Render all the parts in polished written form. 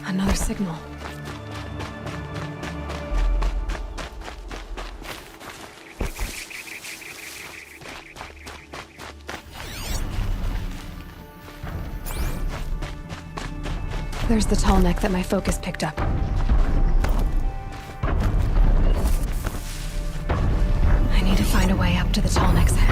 Another signal. There's the tall neck that my focus picked up. I need to find a way up to the tall neck's head.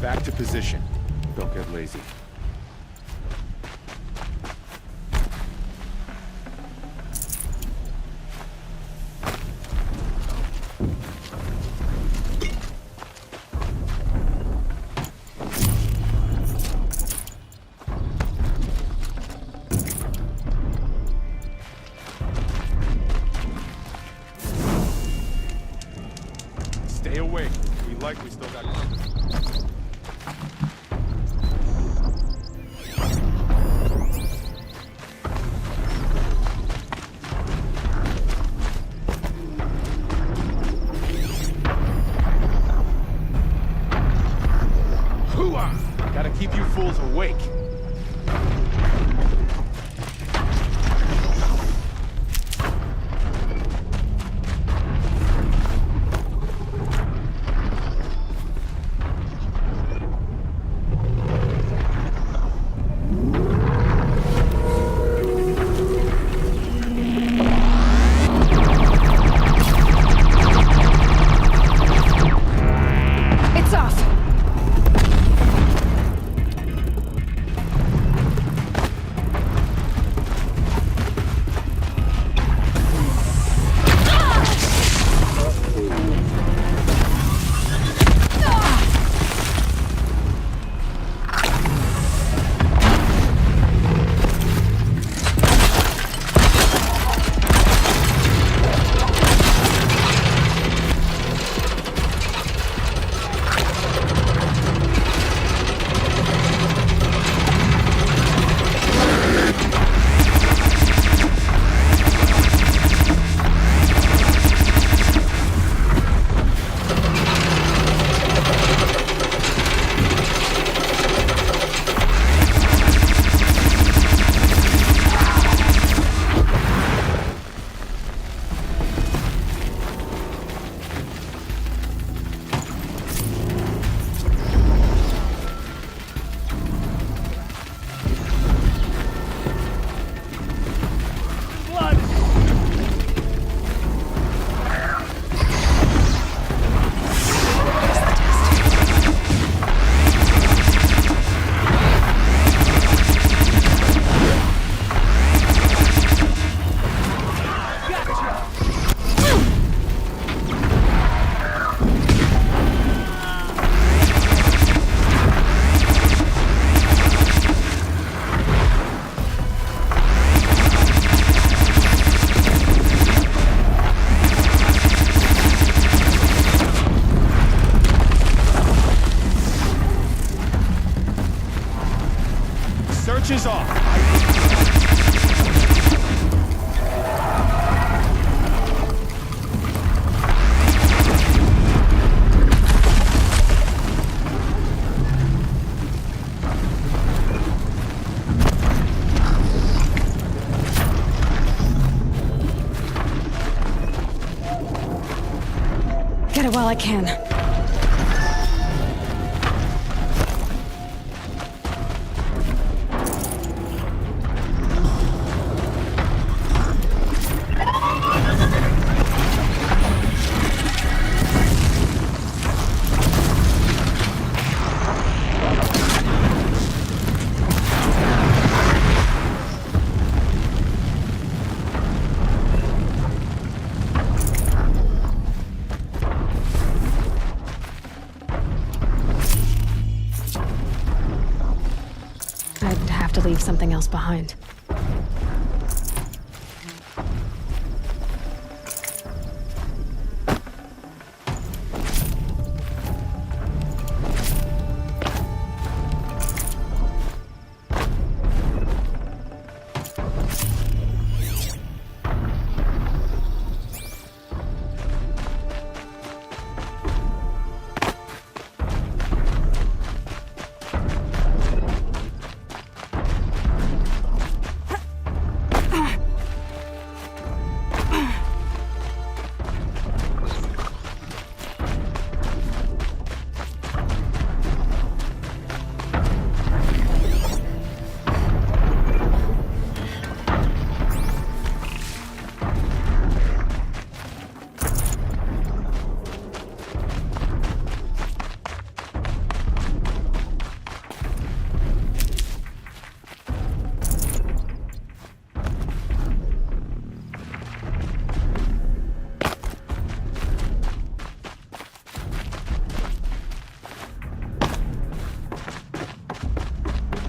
Back to position. Don't get lazy. Stay awake. We likely still got company. Hoo-ah! Gotta keep you fools awake. get it while I can. I'd have to leave something else behind.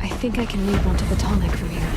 I think I can leap onto the tall neck from here.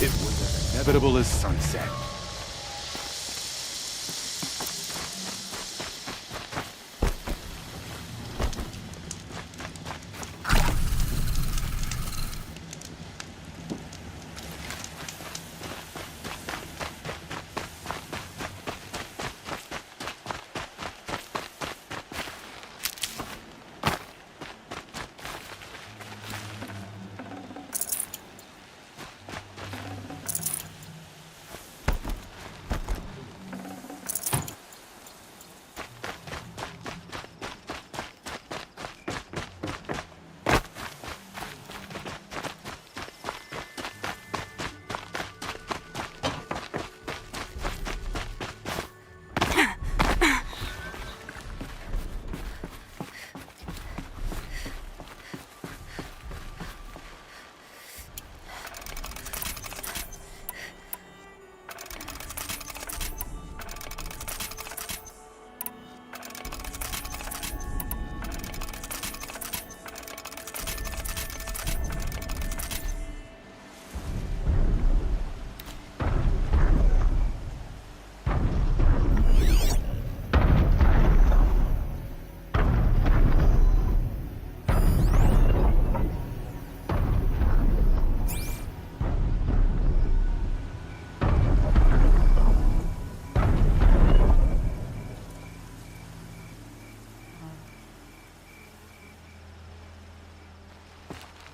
It was as inevitable as sunset.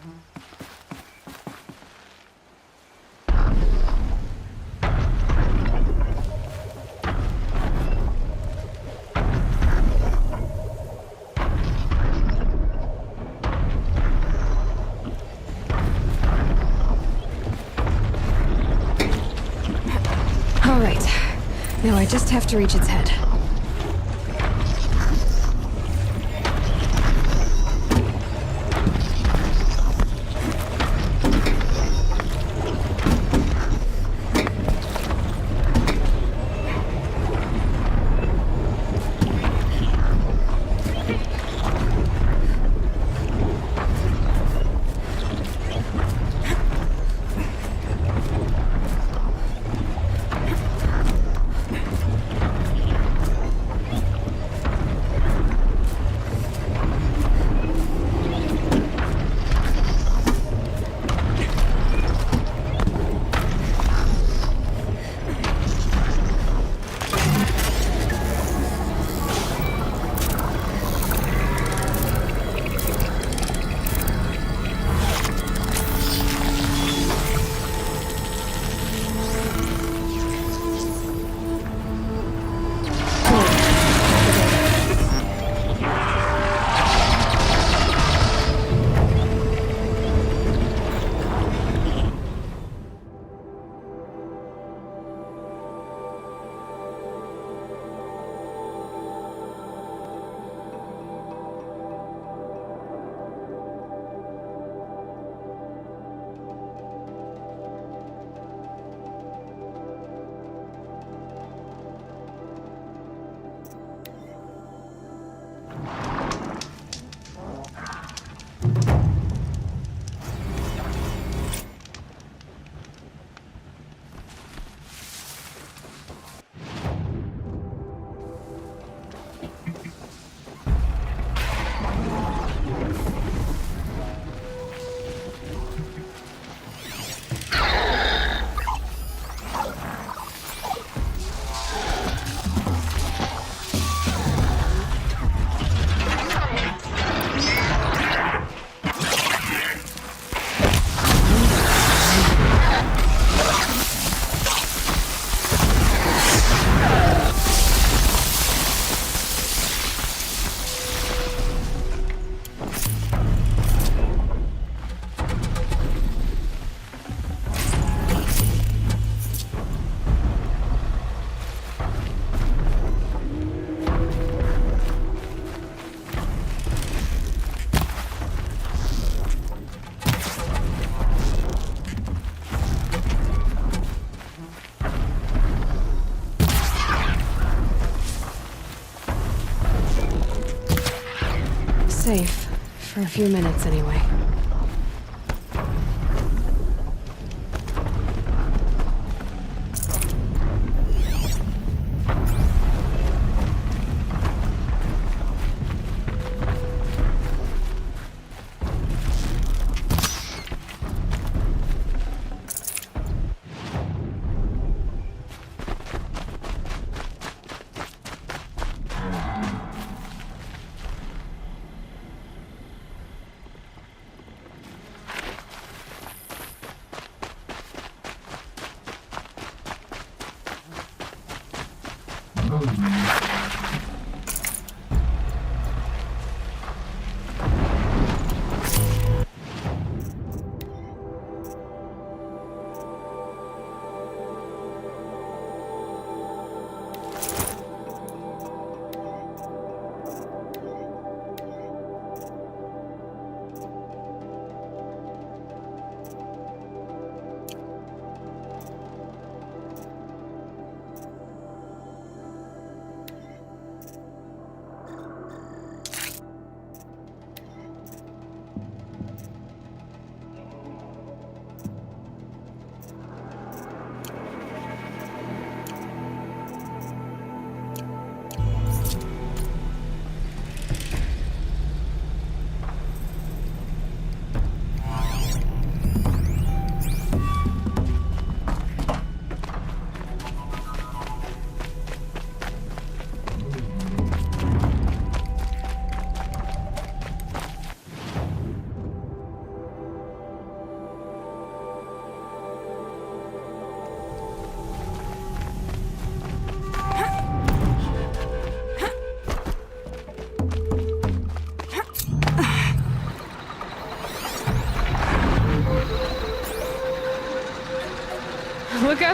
All right. Now I just have to reach its head. Safe. For a few minutes, anyway.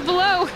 out below!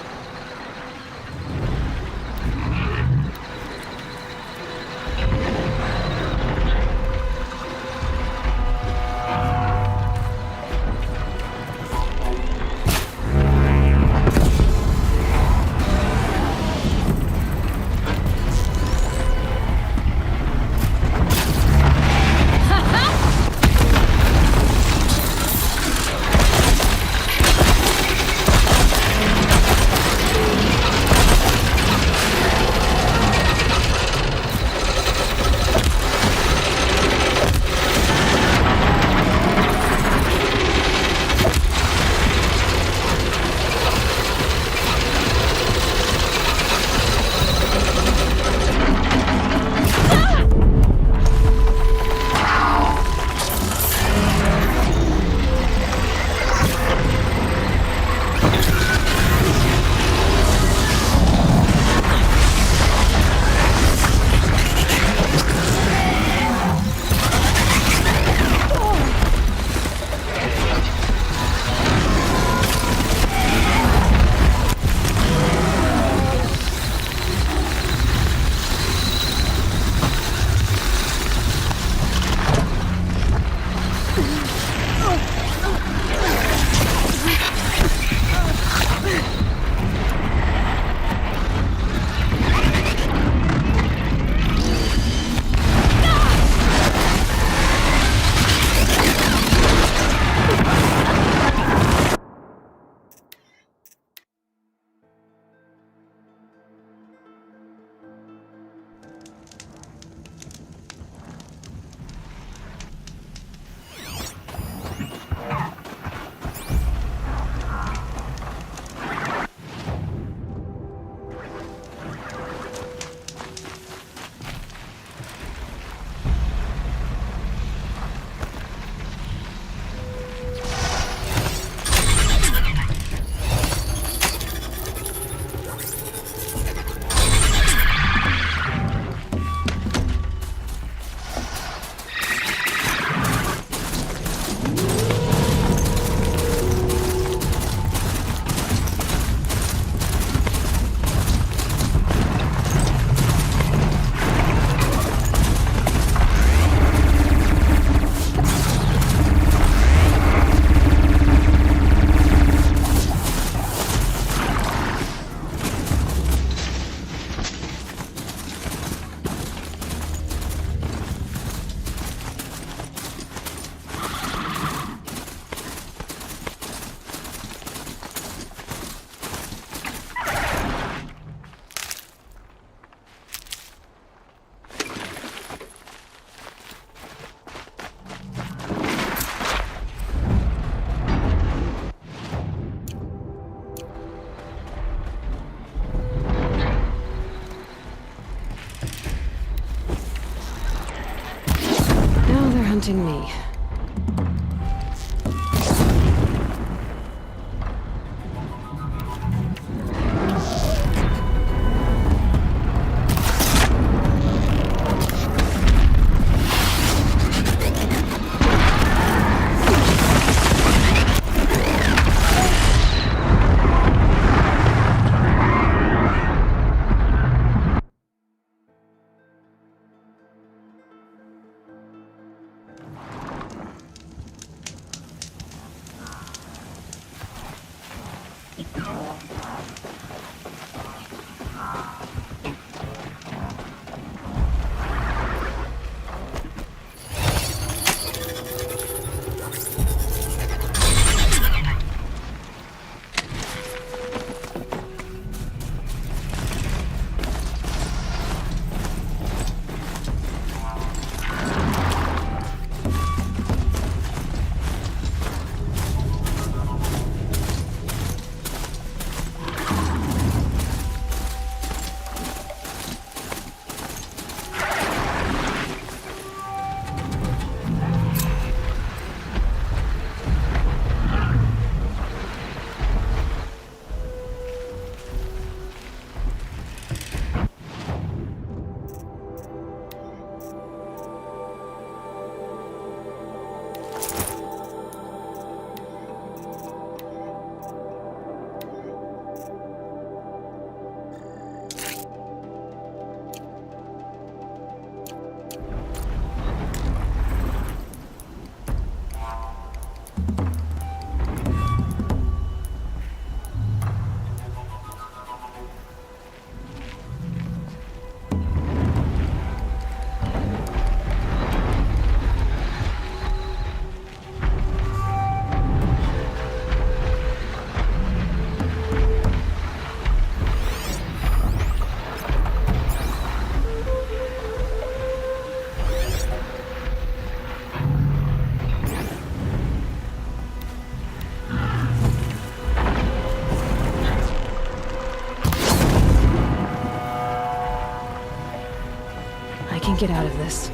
Hunting me. get out of this.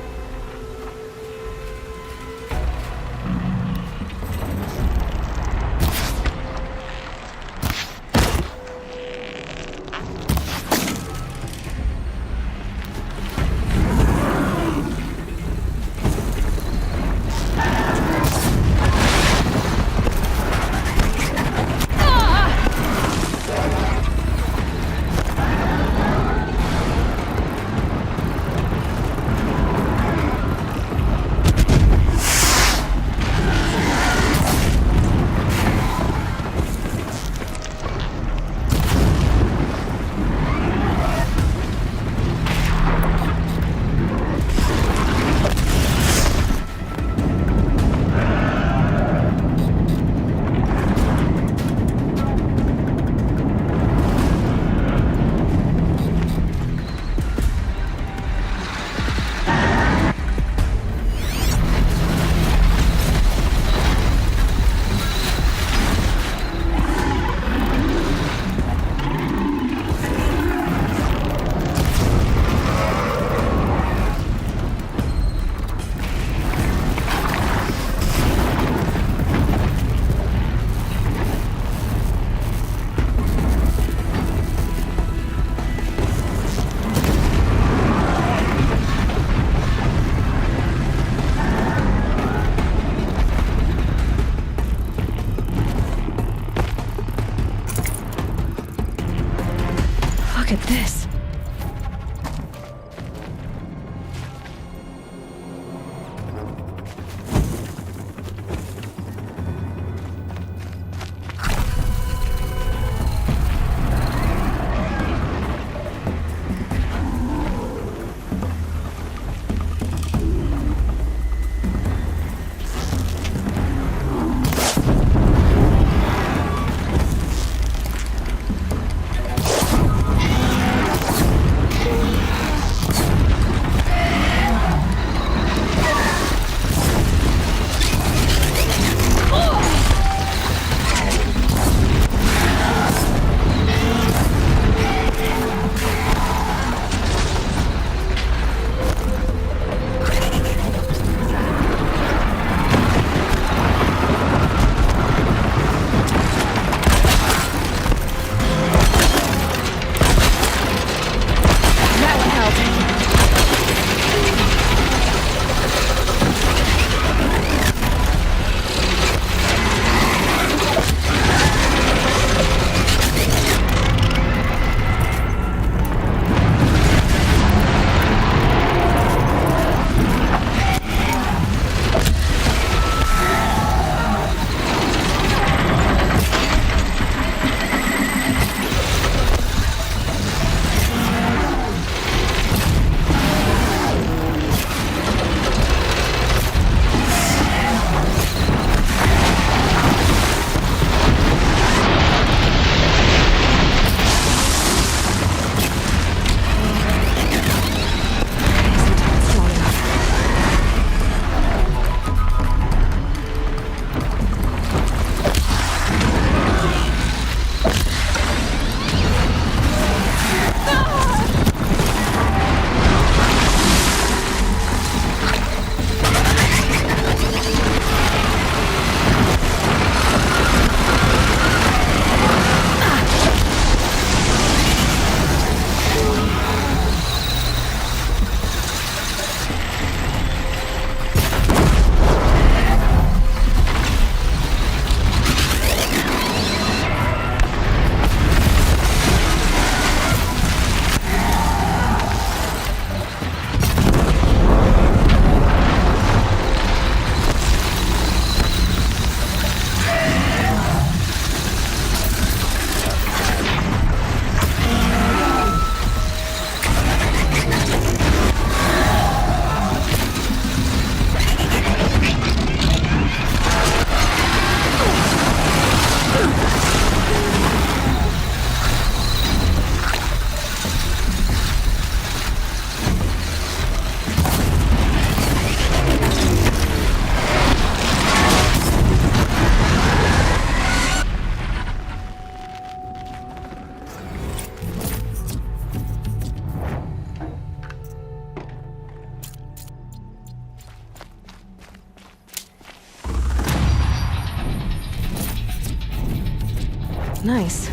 Nice.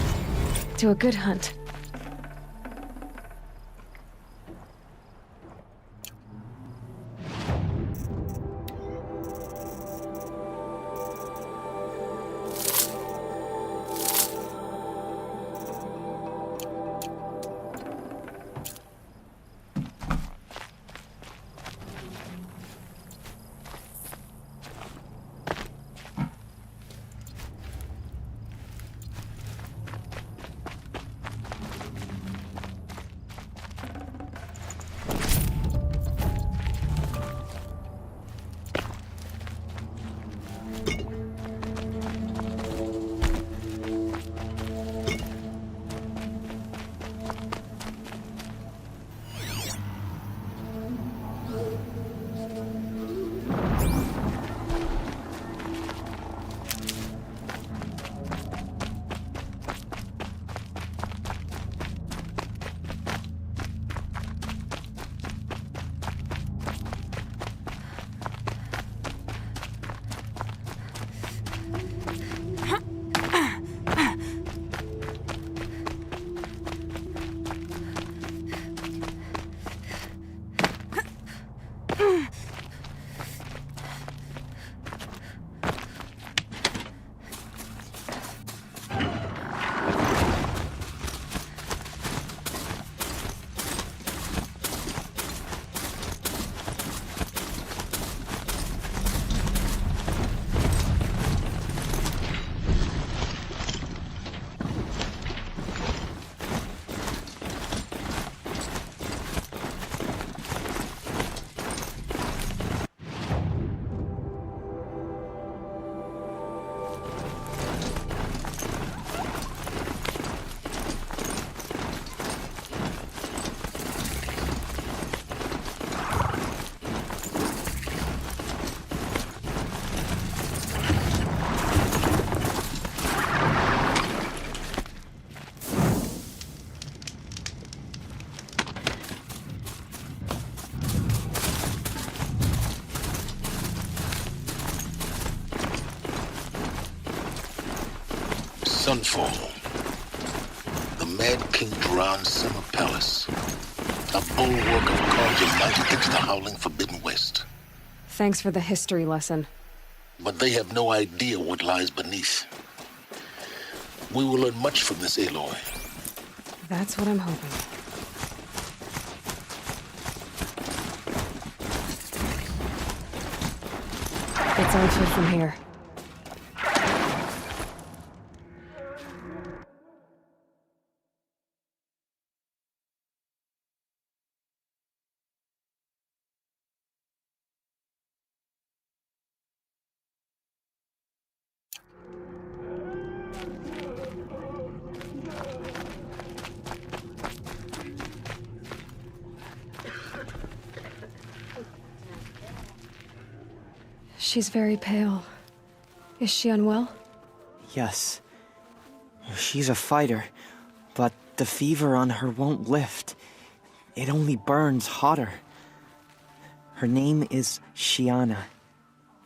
To a good hunt. Sunfall. The Mad King Duran's summer palace. A bulwark of conjured might against the howling Forbidden West. Thanks for the history lesson. But they have no idea what lies beneath. We will learn much from this Aloy. That's what I'm hoping. It's on foot from here. She's very pale. Is she unwell? Yes. She's a fighter, but the fever on her won't lift. It only burns hotter. Her name is Shiana,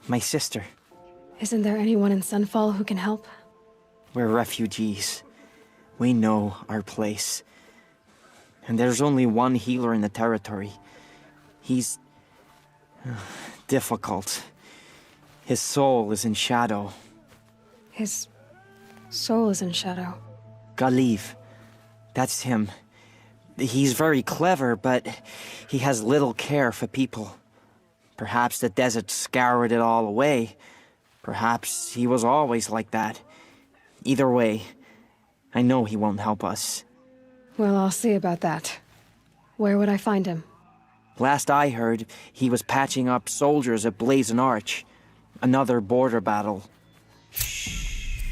my sister. Isn't there anyone in Sunfall who can help? We're refugees. We know our place. And there's only one healer in the territory. He's difficult. His soul is in shadow. His soul is in shadow. Galiv. That's him. He's very clever, but he has little care for people. Perhaps the desert scoured it all away. Perhaps he was always like that. Either way, I know he won't help us. Well, I'll see about that. Where would I find him? Last I heard, he was patching up soldiers at Blazon Arch. Another border battle. Shh.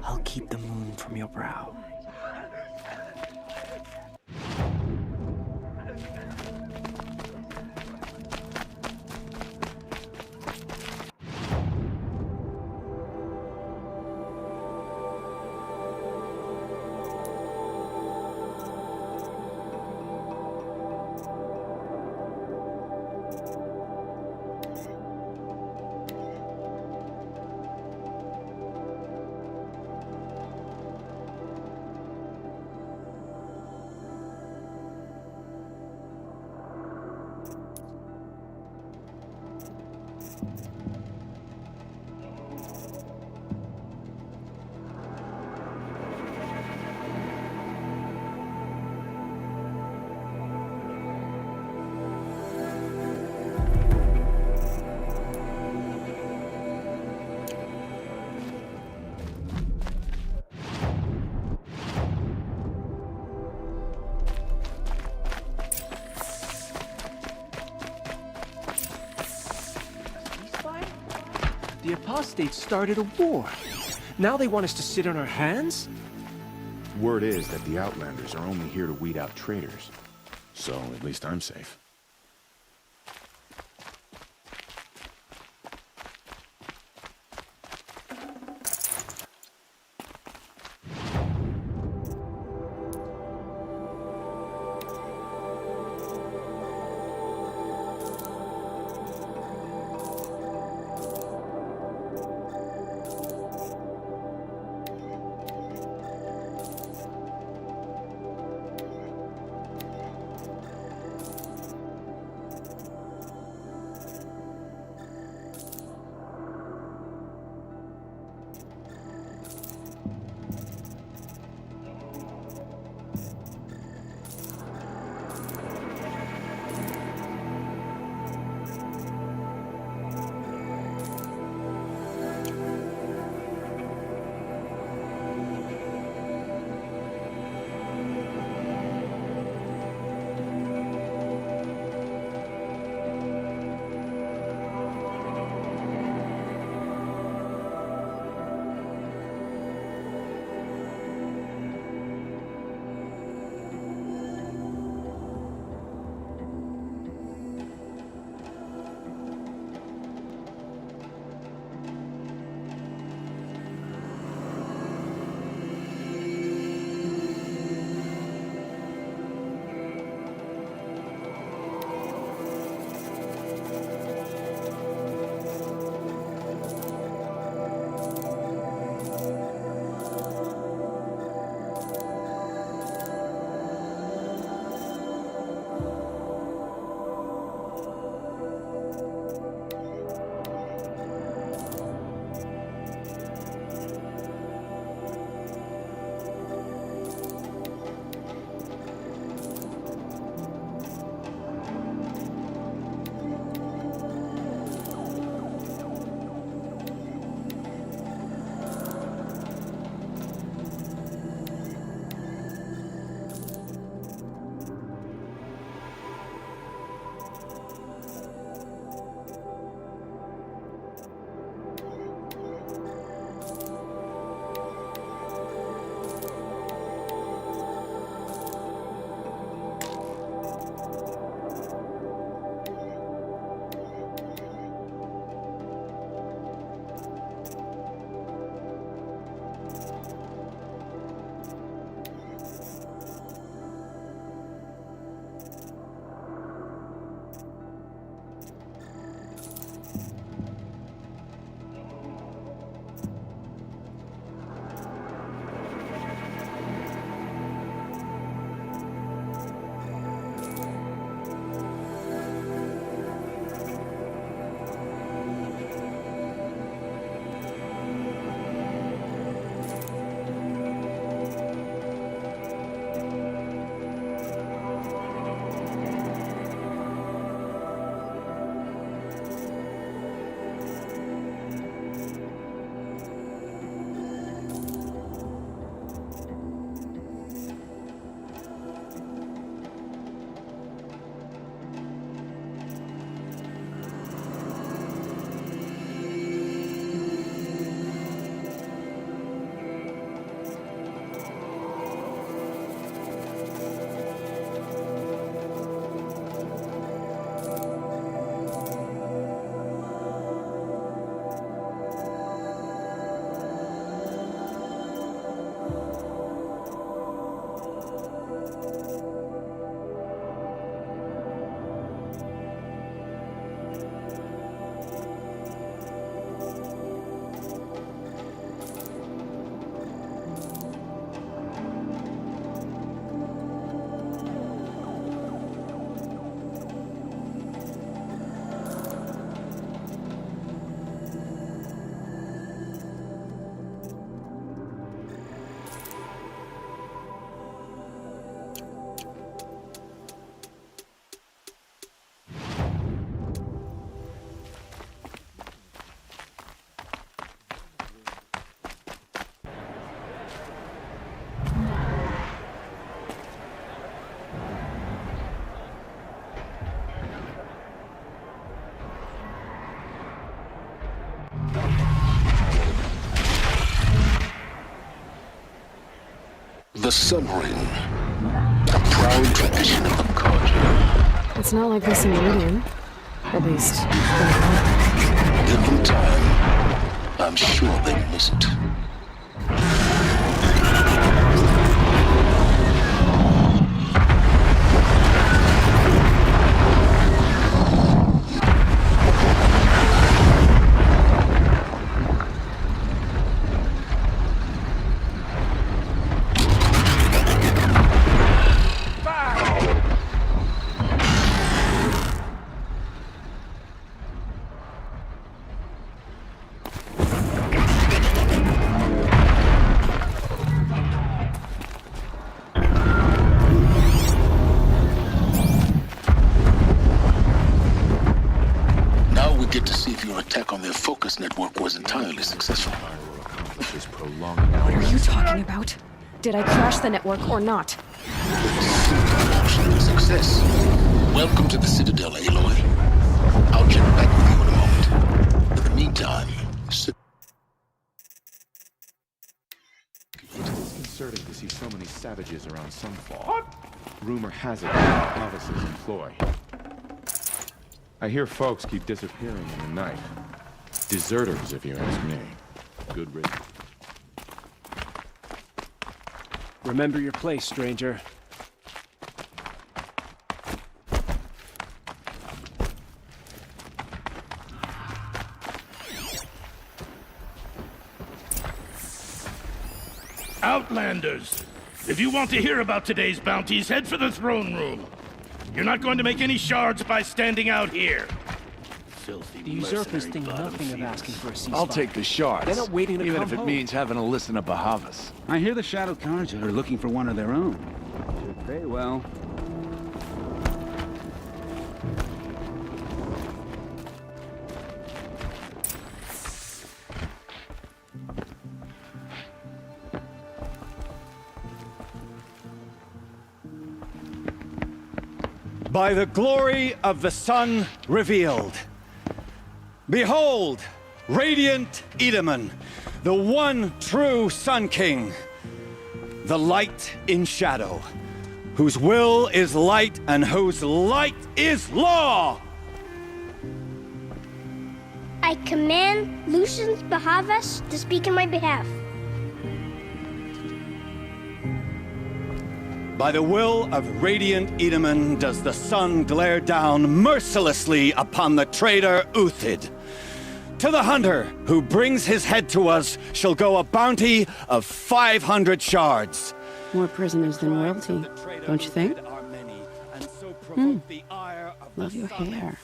I'll keep the moon from your brow. The apostates started a war. Now they want us to sit on our hands? Word is that the Outlanders are only here to weed out traitors. So, at least I'm safe. The Sun Ring, a proud tradition of the Carja. It's not like this in Meridian. At least, Give them time. I'm sure they miss it. Get to see if your attack on their focus network was entirely successful. This prolonged what are you talking about? Did I crash the network or not? Success. Welcome to the Citadel, Aloy. I'll check back with you in a moment. In the meantime, It's disconcerting to see so many savages around Sunfall. Rumor has it that Novice's employ. I hear folks keep disappearing in the night. Deserters, if you ask me. Good riddance. Remember your place, stranger. Outlanders! If you want to hear about today's bounties, head for the throne room. You're not going to make any shards by standing out here. Filthy The usurpers mercenary think bottom nothing of feeders. asking for a ceasefire. I'll take the shards. They're not waiting to even come if it home. means having to listen to Bahavas. I hear the Shadow Carja are looking for one of their own. Should pay well. By the glory of the sun revealed. Behold, radiant Edaman, the one true Sun King. The light in shadow, whose will is light and whose light is law! I command Lucius Bahavas to speak in my behalf. By the will of radiant Edaman does the sun glare down mercilessly upon the traitor Uthid. To the hunter who brings his head to us shall go a bounty of 500 shards. More prisoners than royalty, don't you think? Love your hair.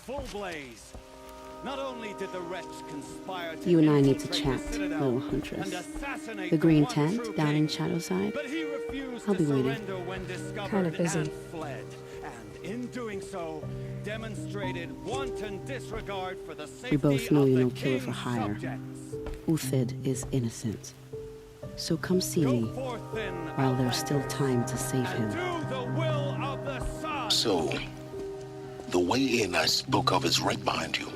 Not only did the wretch conspire to You and I need to infiltrate chat, the Citadel little huntress. and assassinate The green one tent true down king, in Shadowside. but he refused I'll to be waiting. surrender when discovered Kinda busy. and fled. And in doing so, demonstrated wanton disregard for the safety We both know of you're the no killer for king's hire. subjects. Uthid is innocent. So come see me Go forth then, while there's still time to save and him. do the will of the sun. So, the way in I spoke of is right behind you.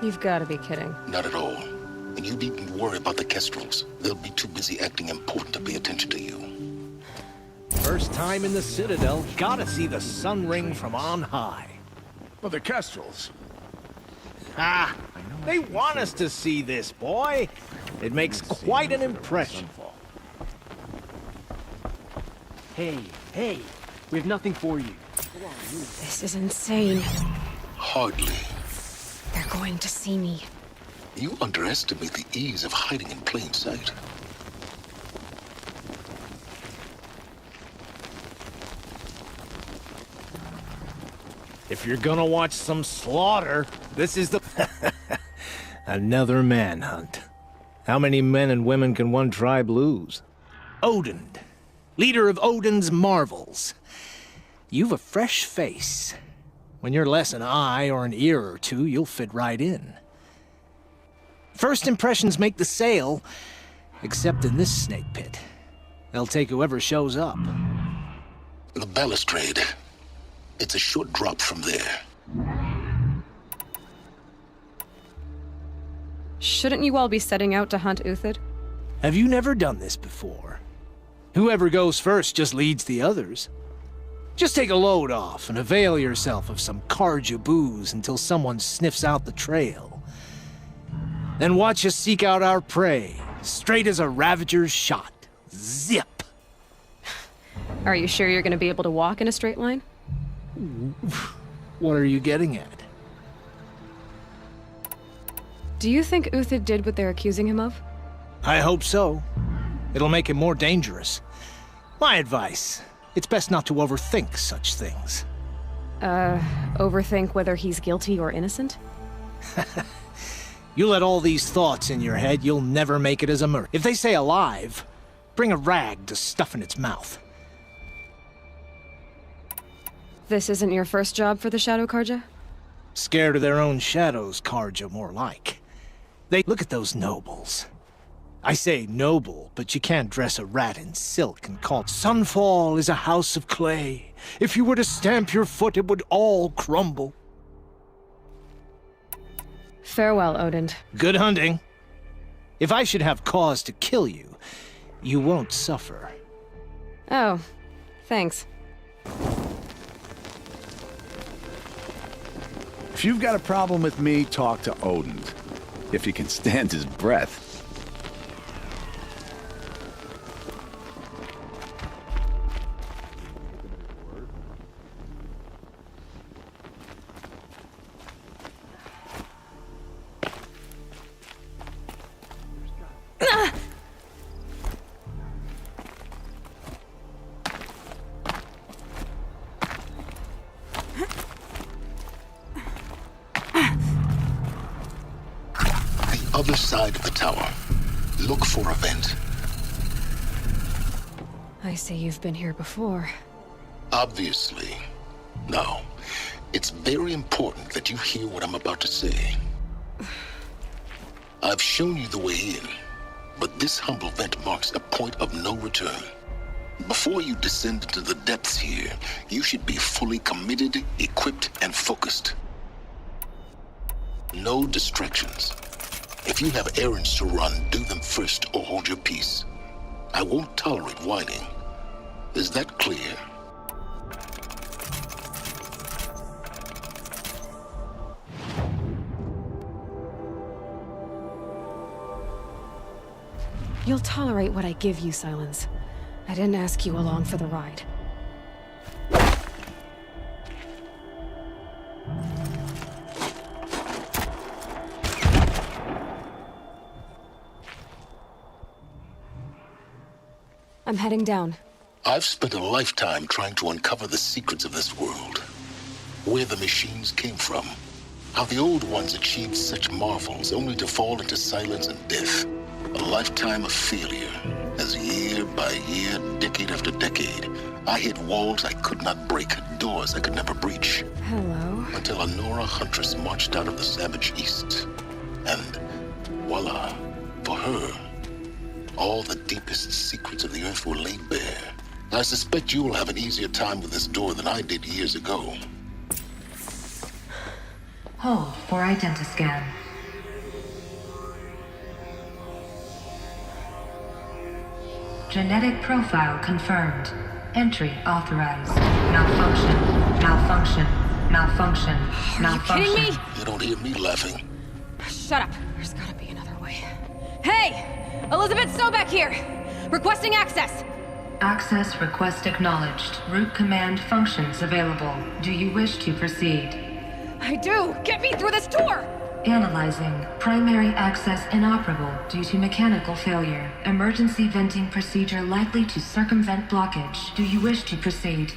You've got to be kidding. Not at all. And you needn't worry about the Kestrels. They'll be too busy acting important to pay attention to you. First time in the Citadel, gotta see the Sun Ring from on high. Well, the Kestrels. Ah, they want us to see this, boy. It makes quite an impression. Hey, we have nothing for you. This is insane. Hardly. They're going to see me. You underestimate the ease of hiding in plain sight. If you're gonna watch some slaughter, this is the... Another manhunt. How many men and women can one tribe lose? Odin, leader of Odin's marvels. You've a fresh face. When you're less an eye or an ear or two, you'll fit right in. First impressions make the sale, except in this snake pit. They'll take whoever shows up. The balustrade. It's a short drop from there. Shouldn't you all be setting out to hunt Uthid? Have you never done this before? Whoever goes first just leads the others. Just take a load off and avail yourself of some Karja booze until someone sniffs out the trail. Then watch us seek out our prey, straight as a Ravager's shot. Zip! Are you sure you're gonna be able to walk in a straight line? What are you getting at? Do you think Uthid did what they're accusing him of? I hope so. It'll make him more dangerous. My advice, it's best not to overthink such things. Overthink whether he's guilty or innocent? You let all these thoughts in your head, you'll never make it as a murderer. If they say alive, bring a rag to stuff in its mouth. This isn't your first job for the Shadow Karja? Scared of their own shadows, Karja, more like. They look at those nobles. I say noble, but you can't dress a rat in silk and call it Sunfall is a house of clay. If you were to stamp your foot, it would all crumble. Farewell, Odin. Good hunting. If I should have cause to kill you, you won't suffer. Oh, thanks. If you've got a problem with me, talk to Odin. If he can stand his breath. Other side of the tower. Look for a vent. I see you've been here before. Obviously. Now, it's very important that you hear what I'm about to say. I've shown you the way in, but this humble vent marks a point of no return. Before you descend into the depths here, you should be fully committed, equipped, and focused. No distractions. If you have errands to run, do them first or hold your peace. I won't tolerate whining. Is that clear? You'll tolerate what I give you, Silence. I didn't ask you along for the ride. I'm heading down. I've spent a lifetime trying to uncover the secrets of this world. Where the machines came from. How the old ones achieved such marvels only to fall into silence and death. A lifetime of failure, as year by year, decade after decade, I hit walls I could not break, doors I could never breach. Hello. Until a Nora huntress marched out of the savage east. And voila, for her, all the deepest secrets of the earth were laid bare. I suspect you will have an easier time with this door than I did years ago. Hold for identiscan. Genetic profile confirmed. Entry authorized. Malfunction. Malfunction. Malfunction. Malfunction. Are you kidding me? You don't hear me laughing. Shut up. There's gotta be another way. Hey! Elizabeth Sobek here! Requesting access! Access request acknowledged. Root command functions available. Do you wish to proceed? I do! Get me through this door! Analyzing. Primary access inoperable due to mechanical failure. Emergency venting procedure likely to circumvent blockage. Do you wish to proceed?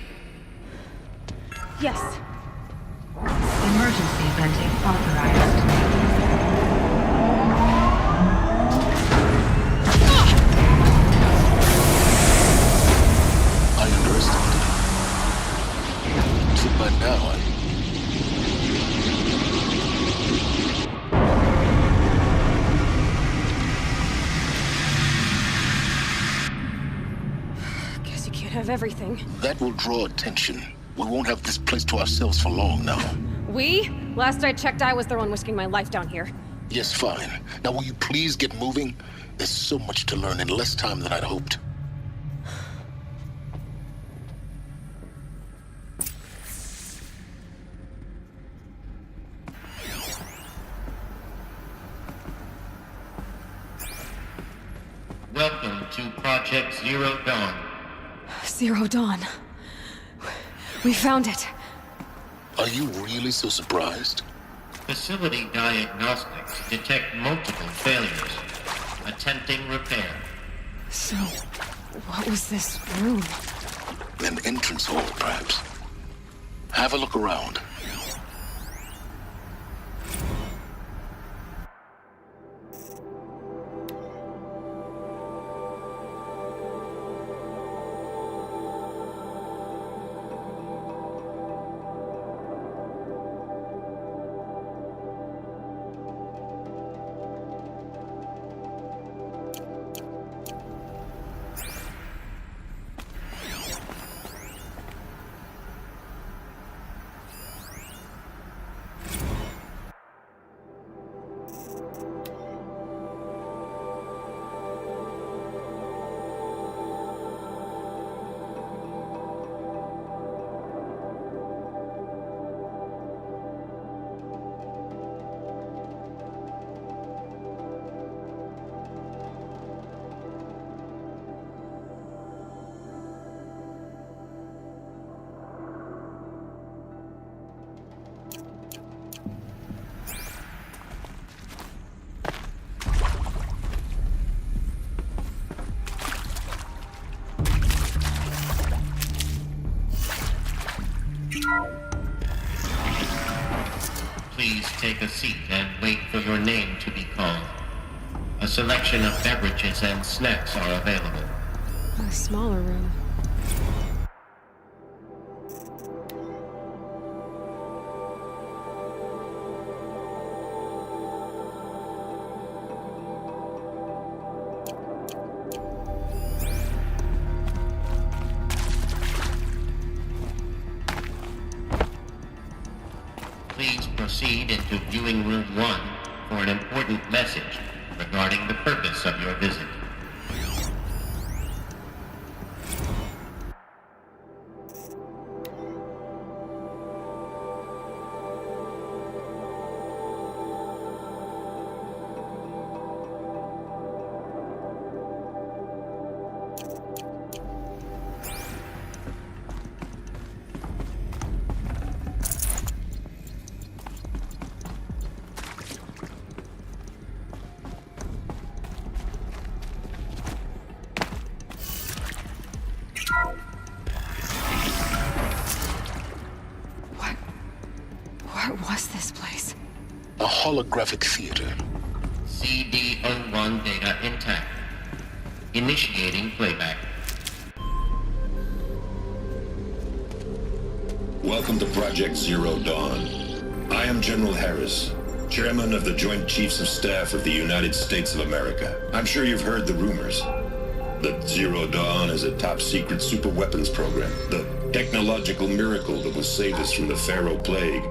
Yes. Emergency venting authorized. I underestimated it. So by now, Guess you can't have everything. that will draw attention. We won't have this place to ourselves for long now. We? Last I checked, I was the one whisking my life down here. Yes, fine. Now will you please get moving? There's so much to learn in less time than I'd hoped. Welcome to Project Zero Dawn. Zero Dawn. We found it. Are you really so surprised? Facility diagnostics detect multiple failures. Attempting repair. So, what was this room? An entrance hall, perhaps. Have a look around. Please take a seat and wait for your name to be called. A selection of beverages and snacks are available. A smaller room. Please proceed into viewing room 1 for an important message regarding the purpose of your visit. What was this place? A holographic theater. CD01 data intact. Initiating playback. Welcome to Project Zero Dawn. I am General Harris, Chairman of the Joint Chiefs of Staff of the United States of America. I'm sure you've heard the rumors. That Zero Dawn is a top-secret superweapons program. The technological miracle that will save us from the Pharaoh Plague,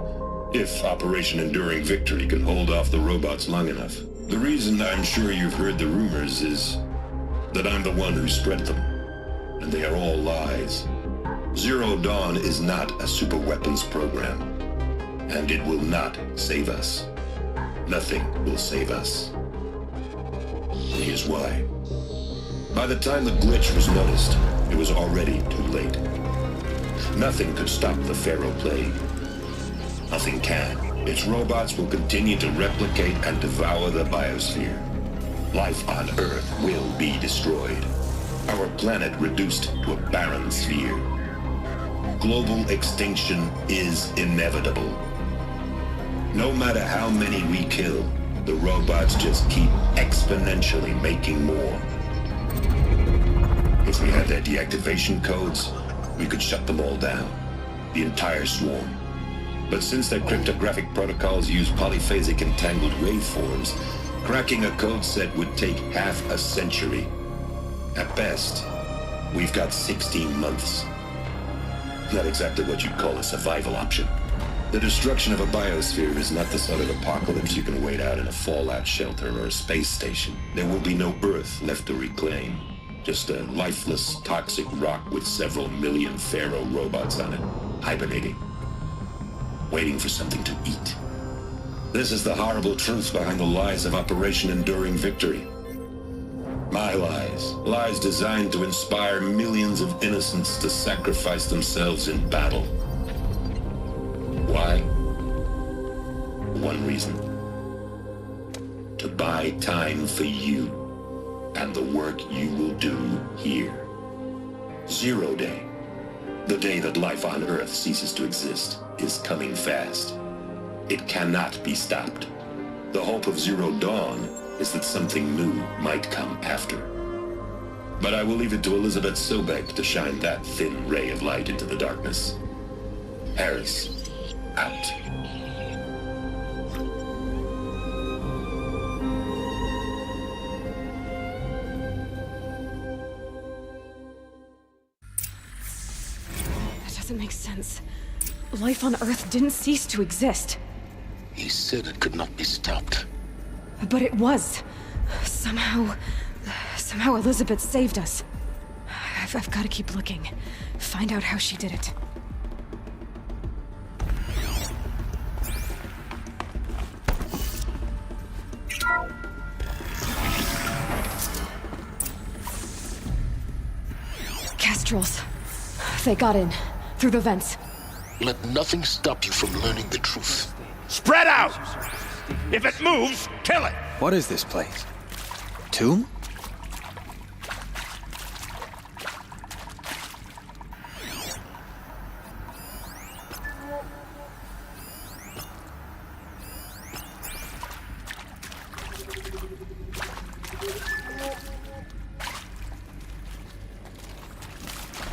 if Operation Enduring Victory can hold off the robots long enough. The reason I'm sure you've heard the rumors is that I'm the one who spread them, and they are all lies. Zero Dawn is not a superweapons program, and it will not save us. Nothing will save us. Here's why. By the time the glitch was noticed, it was already too late. Nothing could stop the Pharaoh Plague. Nothing can. Its robots will continue to replicate and devour the biosphere. Life on Earth will be destroyed. Our planet reduced to a barren sphere. Global extinction is inevitable. No matter how many we kill, the robots just keep exponentially making more. If we had their deactivation codes, we could shut them all down. The entire swarm. But since their cryptographic protocols use polyphasic entangled waveforms, cracking a code set would take half a century. At best, we've got 16 months. Not exactly what you'd call a survival option. The destruction of a biosphere is not the sort of apocalypse you can wait out in a fallout shelter or a space station. There will be no Earth left to reclaim. Just a lifeless, toxic rock with several million Pharaoh robots on it, hibernating, waiting for something to eat. This is the horrible truth behind the lies of Operation Enduring Victory. My lies. Lies designed to inspire millions of innocents to sacrifice themselves in battle. Why? One reason. To buy time for you and the work you will do here. 0 Day, the day that life on Earth ceases to exist, is coming fast. It cannot be stopped. The hope of Zero Dawn is that something new might come after. But I will leave it to Elizabeth Sobek to shine that thin ray of light into the darkness. Harris, out. That doesn't make sense. Life on Earth didn't cease to exist. He said it could not be stopped. But it was. Somehow Elizabeth saved us. I've got to keep looking. Find out how she did it. Kestrels. They got in. Through the vents. Let nothing stop you from learning the truth. Spread out! If it moves, kill it! What is this place? Tomb?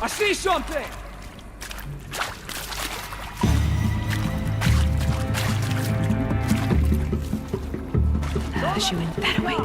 I see something! She went that way.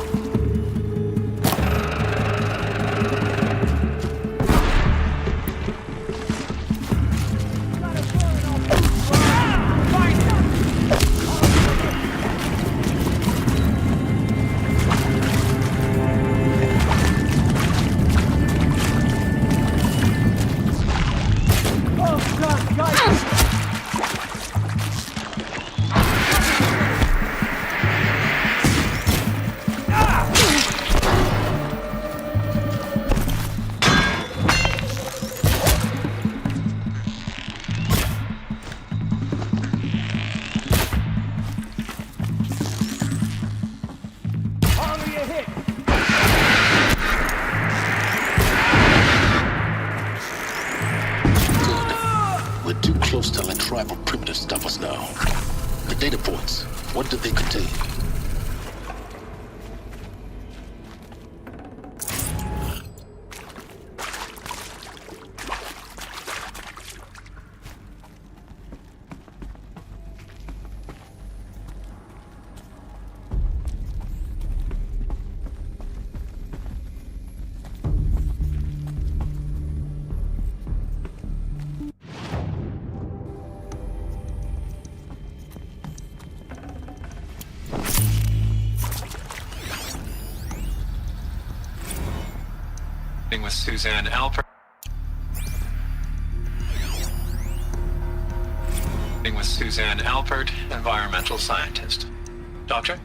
Tribal primitives stop us now. The data points, what did they contain? With Suzanne Alpert. With Suzanne Alpert, environmental scientist. Doctor?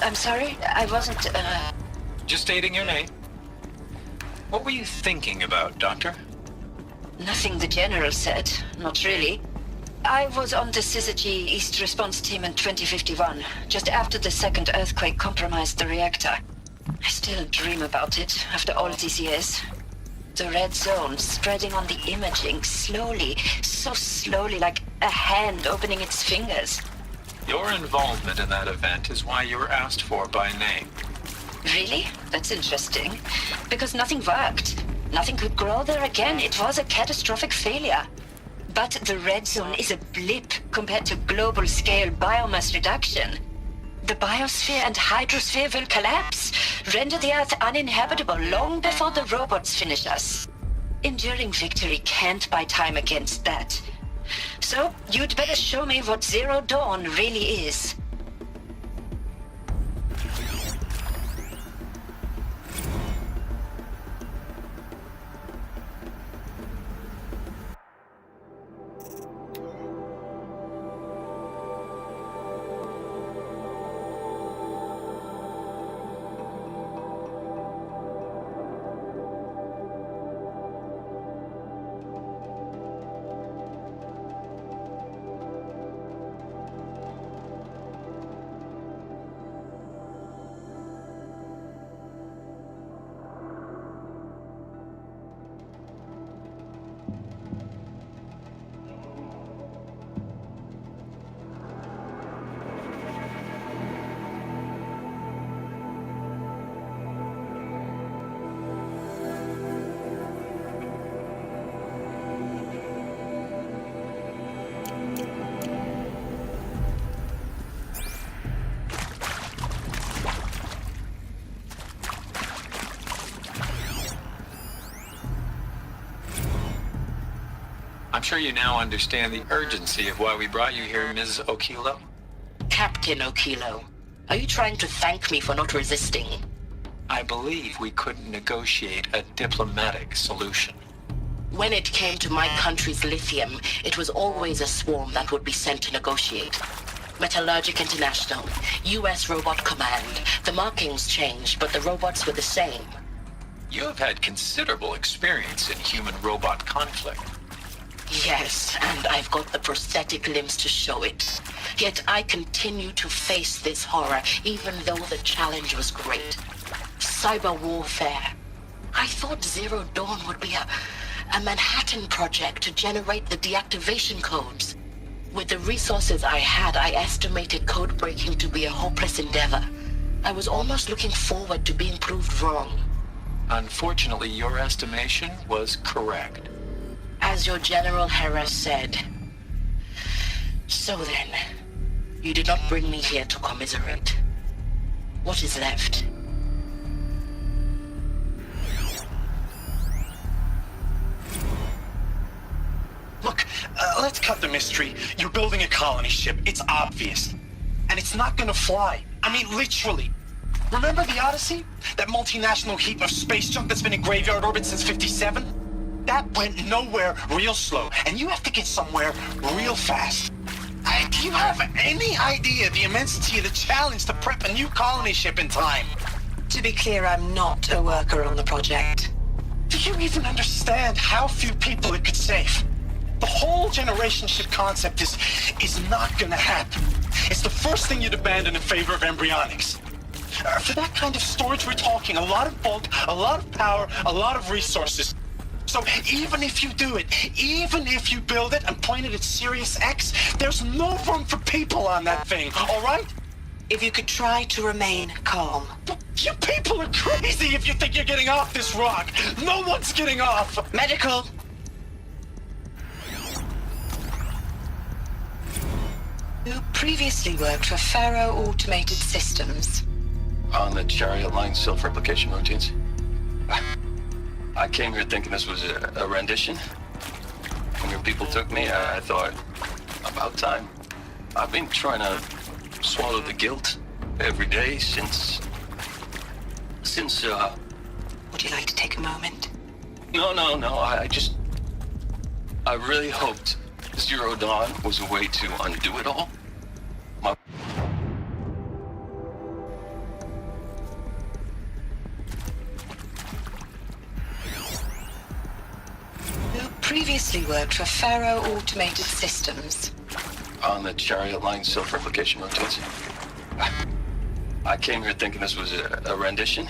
I'm sorry, I wasn't, Just stating your name. What were you thinking about, Doctor? Nothing the General said, not really. I was on the Syzygy East Response Team in 2051, just after the second earthquake compromised the reactor. I still dream about it, after all these years. The red zone spreading on the imaging, slowly, so slowly, like a hand opening its fingers. Your involvement in that event is why you were asked for by name. Really? That's interesting. Because nothing worked. Nothing could grow there again. It was a catastrophic failure. But the red zone is a blip compared to global-scale biomass reduction. The biosphere and hydrosphere will collapse, render the Earth uninhabitable long before the robots finish us. Enduring Victory can't buy time against that. So So, you'd better show me what Zero Dawn really is. I'm sure you now understand the urgency of why we brought you here, Ms. Okilo. Captain Okilo, are you trying to thank me for not resisting? I believe we couldn't negotiate a diplomatic solution. When it came to my country's lithium, it was always a swarm that would be sent to negotiate. Metallurgic International, U.S. Robot Command. The markings changed, but the robots were the same. You have had considerable experience in human-robot conflict. Yes, and I've got the prosthetic limbs to show it. Yet I continue to face this horror, even though the challenge was great. Cyber warfare. I thought Zero Dawn would be a Manhattan project to generate the deactivation codes. With the resources I had, I estimated code breaking to be a hopeless endeavor. I was almost looking forward to being proved wrong. Unfortunately, your estimation was correct. As your General Harris said. So then, you did not bring me here to commiserate. What is left? Look, let's cut the mystery. You're building a colony ship. It's obvious. And it's not gonna fly. I mean, literally. Remember the Odyssey? That multinational heap of space junk that's been in graveyard orbit since '57? That went nowhere real slow, and you have to get somewhere real fast. Do you have any idea the immensity of the challenge to prep a new colony ship in time? To be clear, I'm not a worker on the project. Do you even understand how few people it could save? The whole generation ship concept is not gonna happen. It's the first thing you'd abandon in favor of embryonics. For that kind of storage, we're talking a lot of bulk, a lot of power, a lot of resources. So even if you do it, even if you build it and point it at Sirius X, there's no room for people on that thing, all right? If you could try to remain calm. You people are crazy if you think you're getting off this rock. No one's getting off. Medical. You previously worked for Faro Automated Systems. On the Chariot Line self-replication routines. I came here thinking this was a rendition. When your people took me, I thought, about time. I've been trying to swallow the guilt every day since... Would you like to take a moment? No, I really hoped Zero Dawn was a way to undo it all. Previously worked for Faro Automated Systems. On the Chariot Line self-replication routines. I came here thinking this was a rendition.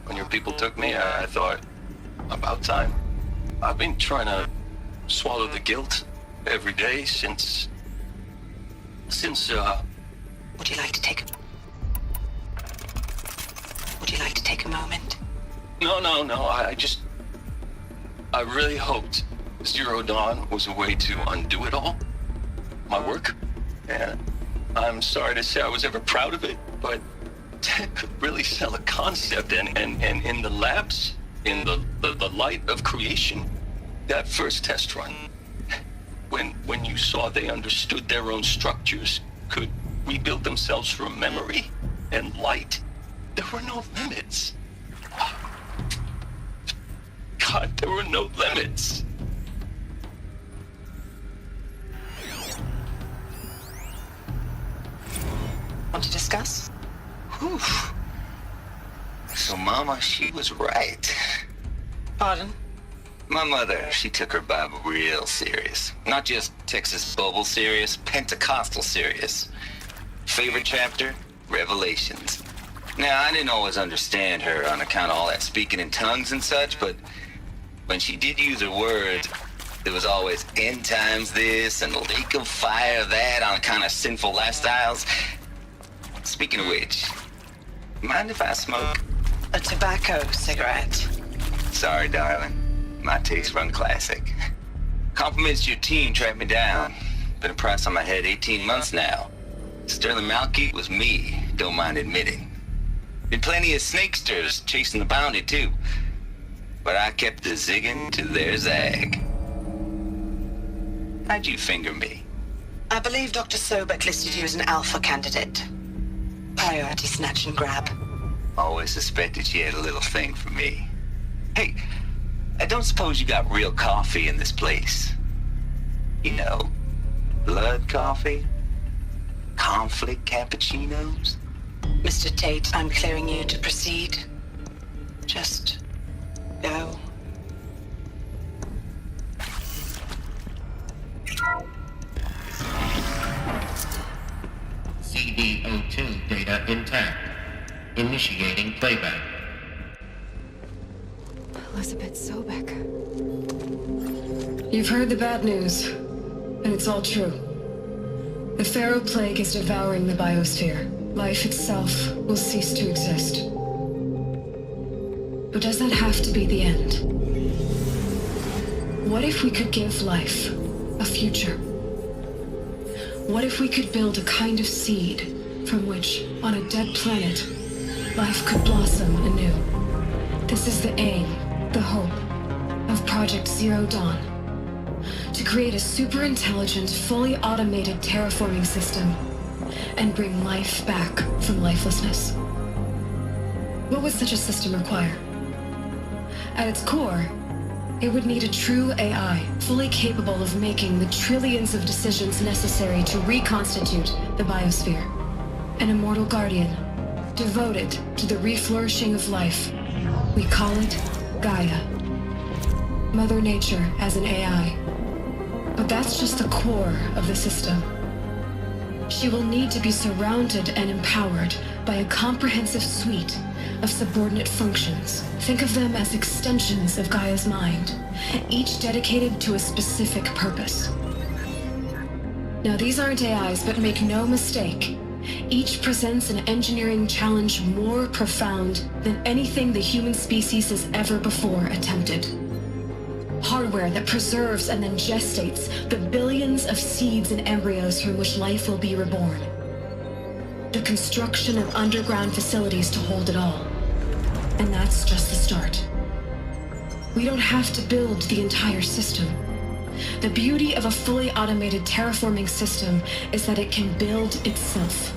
When your people took me, I thought, about time. I've been trying to swallow the guilt every day since... Would you like to take a moment? No, I really hoped Zero Dawn was a way to undo it all. My work. And I'm sorry to say I was ever proud of it, but to really sell a concept and in the labs, in the light of creation, that first test run, When you saw they understood their own structures, could rebuild themselves from memory and light, there were no limits. God, there were no limits. Want to discuss? Whew. So Mama, she was right. Pardon? My mother, she took her Bible real serious. Not just Texas Bible serious, Pentecostal serious. Favorite chapter? Revelations. Now, I didn't always understand her on account of all that speaking in tongues and such, but when she did use her words, there was always end times this and lake of fire that on account of sinful lifestyles. Speaking of which, mind if I smoke? A tobacco cigarette. Sorry, darling. My tastes run classic. Compliments to your team tracked me down. Been a price on my head 18 months now. Sterling Malkeet was me, don't mind admitting. Been plenty of snakesters chasing the bounty too. But I kept the zigging to their zag. How'd you finger me? I believe Dr. Sobek listed you as an alpha candidate. Priority snatch and grab. Always suspected she had a little thing for me. Hey, I don't suppose you got real coffee in this place. You know, blood coffee? Conflict cappuccinos? Mr. Tate, I'm clearing you to proceed. Just go. CD02 data intact. Initiating playback. Elizabeth Sobek. You've heard the bad news, and it's all true. The Pharaoh Plague is devouring the biosphere. Life itself will cease to exist. But does that have to be the end? What if we could give life a future? What if we could build a kind of seed from which, on a dead planet, life could blossom anew? This is the aim, the hope, of Project Zero Dawn. To create a super-intelligent, fully automated terraforming system and bring life back from lifelessness. What would such a system require? At its core, it would need a true AI, fully capable of making the trillions of decisions necessary to reconstitute the biosphere. An immortal guardian, devoted to the reflourishing of life. We call it Gaia. Mother Nature as an AI. But that's just the core of the system. She will need to be surrounded and empowered by a comprehensive suite of subordinate functions. Think of them as extensions of Gaia's mind, each dedicated to a specific purpose. Now, these aren't AIs, but make no mistake, each presents an engineering challenge more profound than anything the human species has ever before attempted. Hardware that preserves and then gestates the billions of seeds and embryos from which life will be reborn. The construction of underground facilities to hold it all. And that's just the start. We don't have to build the entire system. The beauty of a fully automated terraforming system is that it can build itself.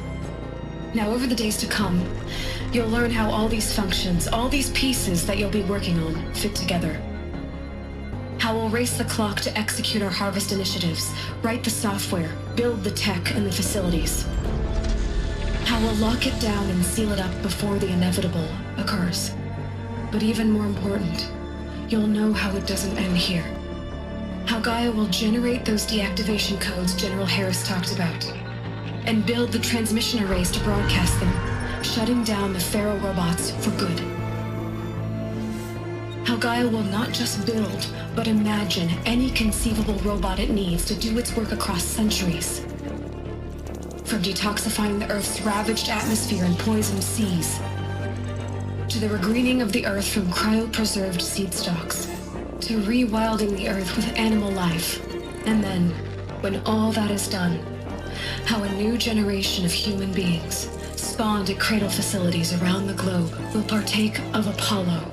Now, over the days to come, you'll learn how all these functions, all these pieces that you'll be working on, fit together. How we'll race the clock to execute our harvest initiatives, write the software, build the tech and the facilities. How we'll lock it down and seal it up before the inevitable occurs. But even more important, you'll know how it doesn't end here. How Gaia will generate those deactivation codes General Harris talked about, and build the transmission arrays to broadcast them, shutting down the Pharaoh robots for good. How Gaia will not just build, but imagine any conceivable robot it needs to do its work across centuries. From detoxifying the Earth's ravaged atmosphere and poisoned seas, to the regreening of the Earth from cryopreserved seed stalks, to rewilding the Earth with animal life. And then, when all that is done, how a new generation of human beings, spawned at cradle facilities around the globe, will partake of Apollo,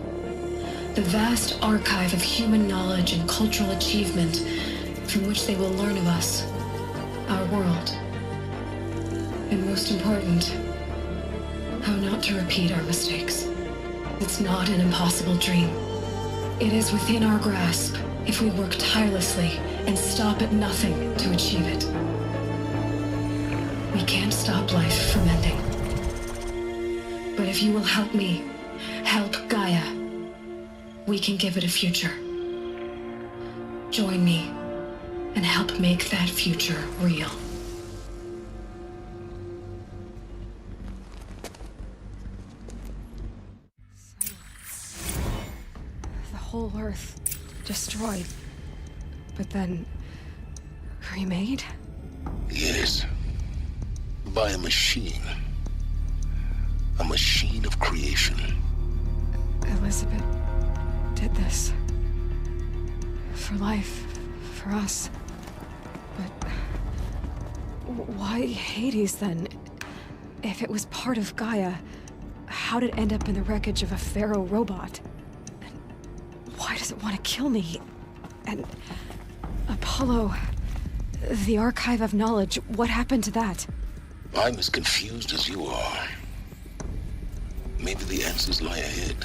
the vast archive of human knowledge and cultural achievement from which they will learn of us, our world, and most important, how not to repeat our mistakes. It's not an impossible dream. It is within our grasp if we work tirelessly and stop at nothing to achieve it. We can't stop life from ending. But if you will help me, help Gaia, we can give it a future. Join me and help make that future real. The whole Earth destroyed, but then remade? Yes. By a machine. A machine of creation. Elizabeth did this. For life, for us. But why Hades then? If it was part of Gaia, how did it end up in the wreckage of a Pharaoh robot? And why does it want to kill me? And Apollo, the Archive of Knowledge, what happened to that? I'm as confused as you are. Maybe the answers lie ahead.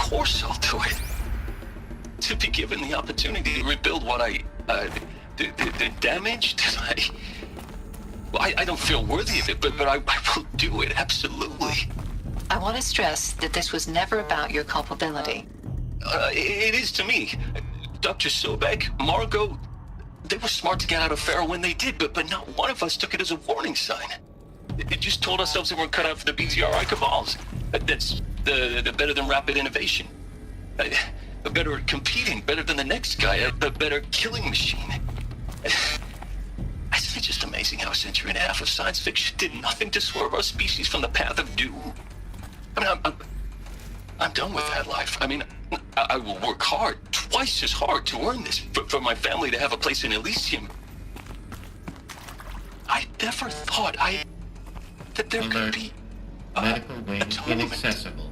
course I'll do it. To be given the opportunity to rebuild what the damage that I don't feel worthy of it, but I will do it, absolutely. I want to stress that this was never about your culpability. It is to me. Dr. Sobek, Margot, they were smart to get out of Pharaoh when they did, but not one of us took it as a warning sign. It just told ourselves that we're cut out for the BZRI cabals. That's the better than rapid innovation. A better at competing, better than the next guy, a better killing machine. Isn't it just amazing how a century and a half of science fiction did nothing to swerve our species from the path of doom? I mean, I'm done with that life. I mean, I will work hard, twice as hard to earn this, for my family to have a place in Elysium. I never thought that there could be medical wing inaccessible.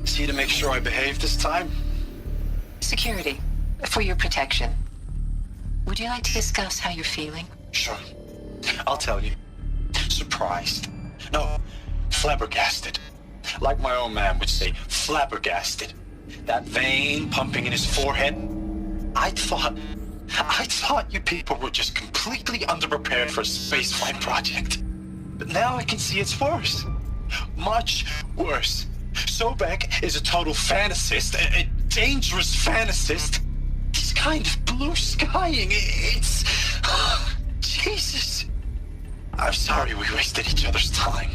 See to make sure I behave this time? Security, for your protection. Would you like to discuss how you're feeling? Sure. I'll tell you. Surprised. No, flabbergasted. Like my own man would say, flabbergasted. That vein pumping in his forehead. I thought you people were just completely underprepared for a spaceflight project. But now I can see it's worse. Much worse. Sobek is a total fantasist, a dangerous fantasist. He's kind of blue skying. It's... Jesus. I'm sorry we wasted each other's time.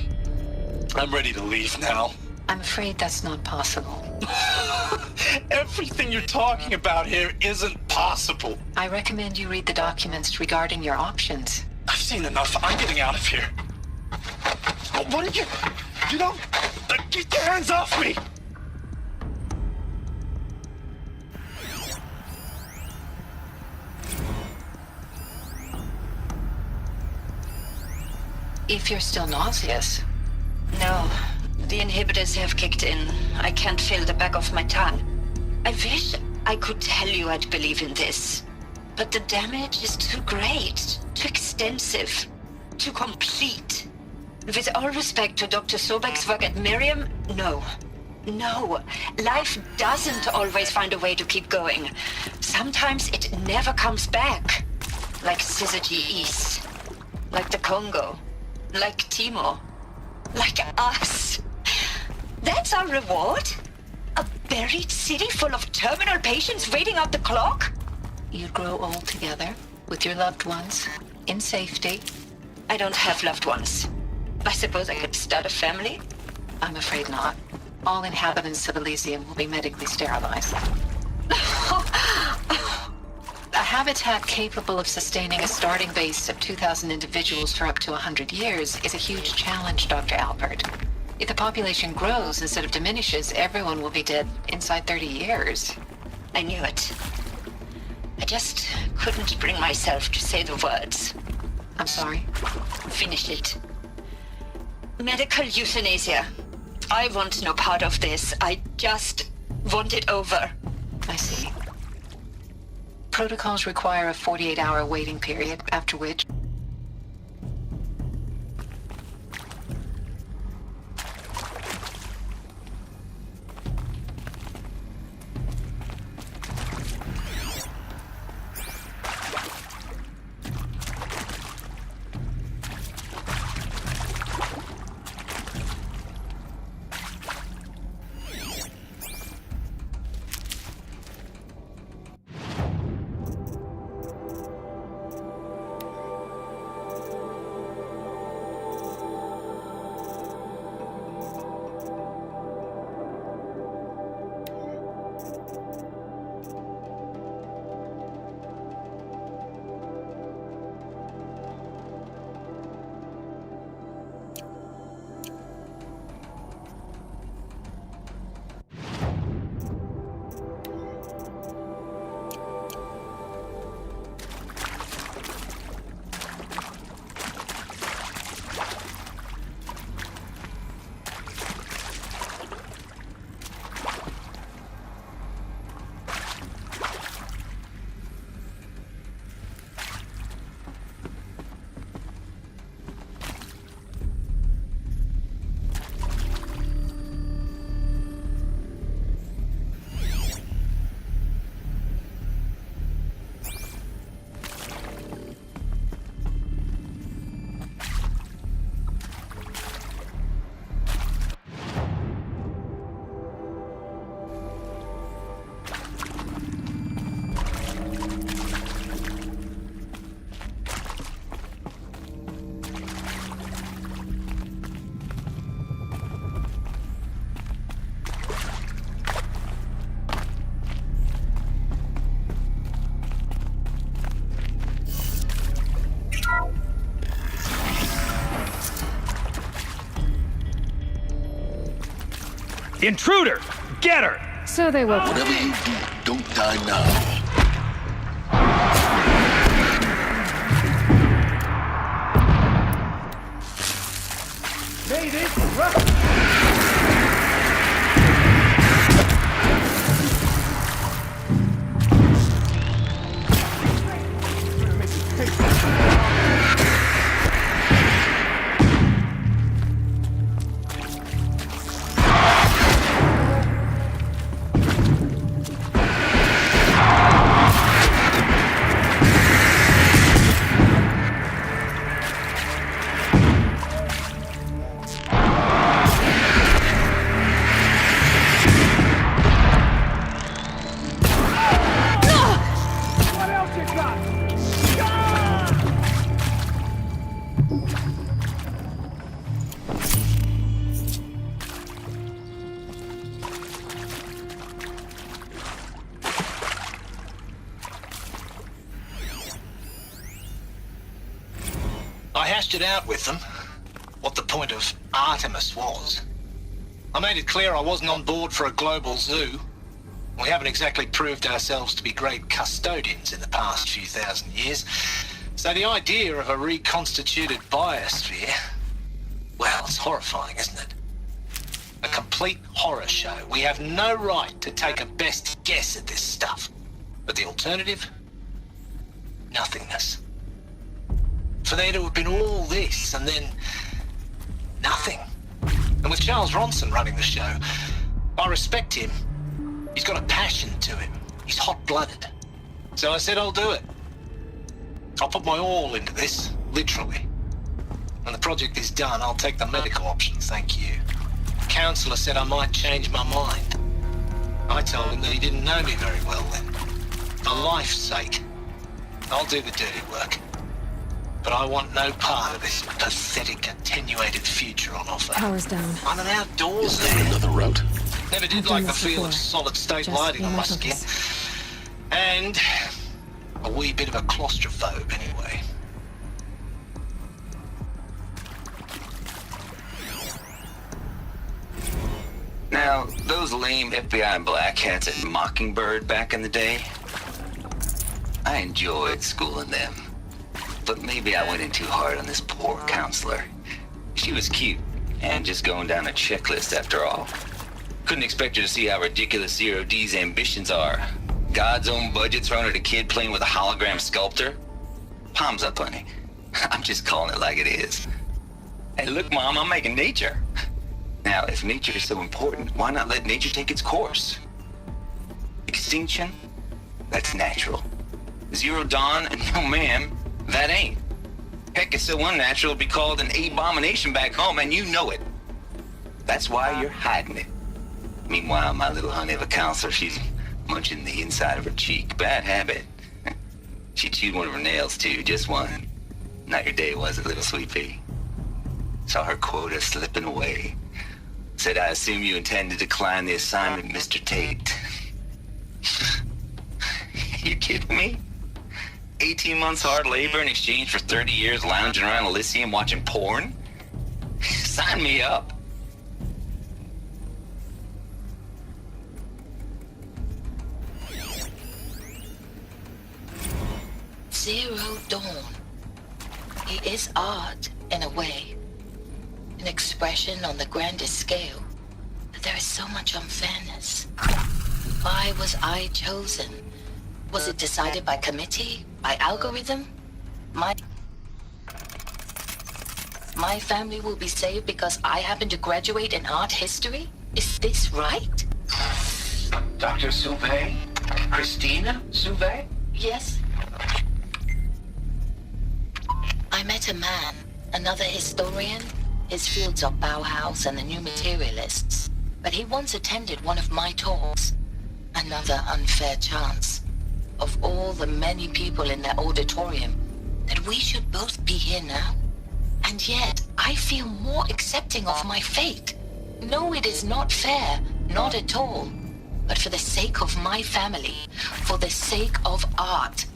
I'm ready to leave now. I'm afraid that's not possible. Everything you're talking about here isn't possible. I recommend you read the documents regarding your options. I've seen enough. I'm getting out of here. What are you... You don't... Get your hands off me! If you're still nauseous. No, the inhibitors have kicked in. I can't feel the back of my tongue. I wish I could tell you I'd believe in this. But the damage is too great, too extensive, too complete. With all respect to Dr. Sobek's work at Miriam, no. No, life doesn't always find a way to keep going. Sometimes it never comes back. Like Syzygy East. Like the Congo. Like Timor. Like us. That's our reward? A buried city full of terminal patients waiting out the clock? You'd grow old together, with your loved ones, in safety. I don't have loved ones. I suppose I could start a family? I'm afraid not. All inhabitants of Elysium will be medically sterilized. A habitat capable of sustaining a starting base of 2,000 individuals for up to 100 years is a huge challenge, Dr. Alpert. If the population grows instead of diminishes, everyone will be dead inside 30 years. I knew it. I just couldn't bring myself to say the words. I'm sorry. Finish it. Medical euthanasia. I want no part of this. I just want it over. I see. Protocols require a 48-hour waiting period, after which... Intruder! Get her! So they woke up. Whatever you do, don't die now. I hashed it out with them, what the point of Artemis was. I made it clear I wasn't on board for a global zoo. We haven't exactly proved ourselves to be great custodians in the past few thousand years. So the idea of a reconstituted biosphere, well, it's horrifying, isn't it? A complete horror show. We have no right to take a best guess at this stuff. But the alternative? Nothingness. For there to have been all this, and then nothing. And with Charles Ronson running the show, I respect him. He's got a passion to him. He's hot-blooded. So I said I'll do it. I'll put my all into this, literally. When the project is done, I'll take the medical option, thank you. The counselor said I might change my mind. I told him that he didn't know me very well then. For life's sake, I'll do the dirty work. But I want no part of this pathetic, attenuated future on offer. Power's down. I'm an outdoors Is there another route? Never did I've like done the this feel before. of solid-state Just lighting be on my my skin. focus. And a wee bit of a claustrophobe, anyway. Now, those lame FBI black hats at Mockingbird back in the day, I enjoyed schooling them. But maybe I went in too hard on this poor counselor. She was cute, and just going down a checklist after all. Couldn't expect her to see how ridiculous Zero D's ambitions are. God's own budget thrown at a kid playing with a hologram sculptor? Palms up, honey. I'm just calling it like it is. Hey, look, Mom, I'm making nature. Now, if nature is so important, why not let nature take its course? Extinction? That's natural. Zero Dawn? No, ma'am, that ain't. Heck, it's so unnatural it'd be called an abomination back home, and you know it. That's why you're hiding it. Meanwhile, my little honey of a counselor, she's munching the inside of her cheek. Bad habit. She chewed one of her nails, too, just one. Not your day, was it, little sweet pea? Saw her quota slipping away. Said, I assume you intend to decline the assignment, Mr. Tate. You kidding me? 18 months hard labor in exchange for 30 years lounging around Elysium watching porn? Sign me up. Zero Dawn. It is art, in a way. An expression on the grandest scale. But there is so much unfairness. Why was I chosen? Was it decided by committee? By algorithm? My family will be saved because I happen to graduate in art history? Is this right? Dr. Sauvé? Christina Sauvé? Yes. I met a man, another historian. His fields are Bauhaus and the New Materialists. But he once attended one of my talks. Another unfair chance. Of all the many people in that auditorium, that we should both be here now. And yet, I feel more accepting of my fate. No, it is not fair, not at all. But for the sake of my family, for the sake of art.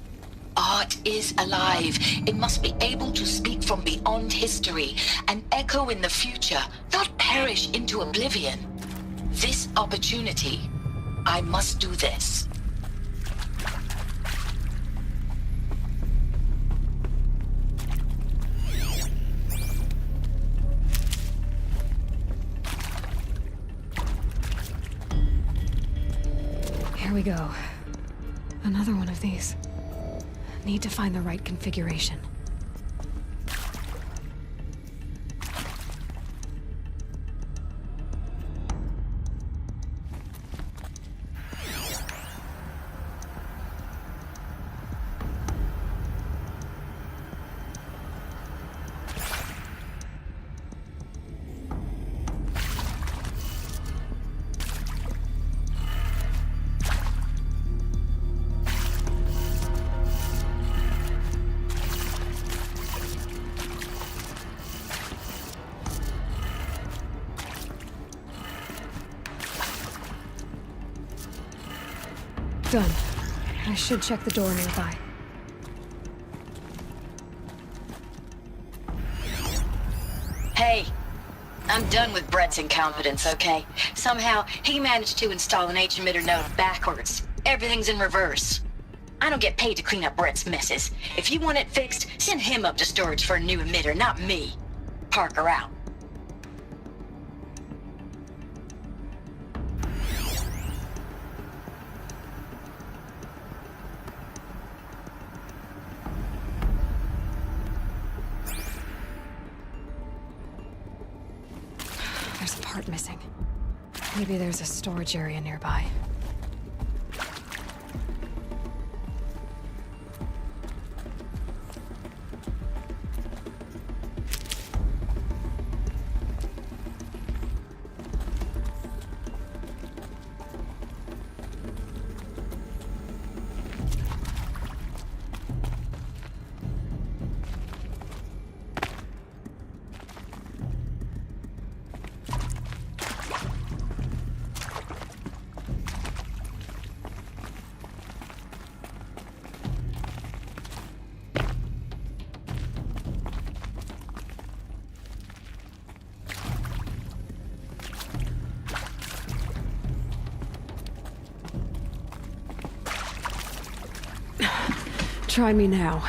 Art is alive. It must be able to speak from beyond history and echo in the future, not perish into oblivion. this opportunity, I must do this. Here we go. Another one of these. Need to find the right configuration. Done. I should check the door nearby. Hey, I'm done with Brett's incompetence, okay? Somehow, he managed to install an H-emitter node backwards. Everything's in reverse. I don't get paid to clean up Brett's messes. If you want it fixed, send him up to storage for a new emitter, not me. Parker out. There's a part missing. Maybe there's a storage area nearby. Try me now.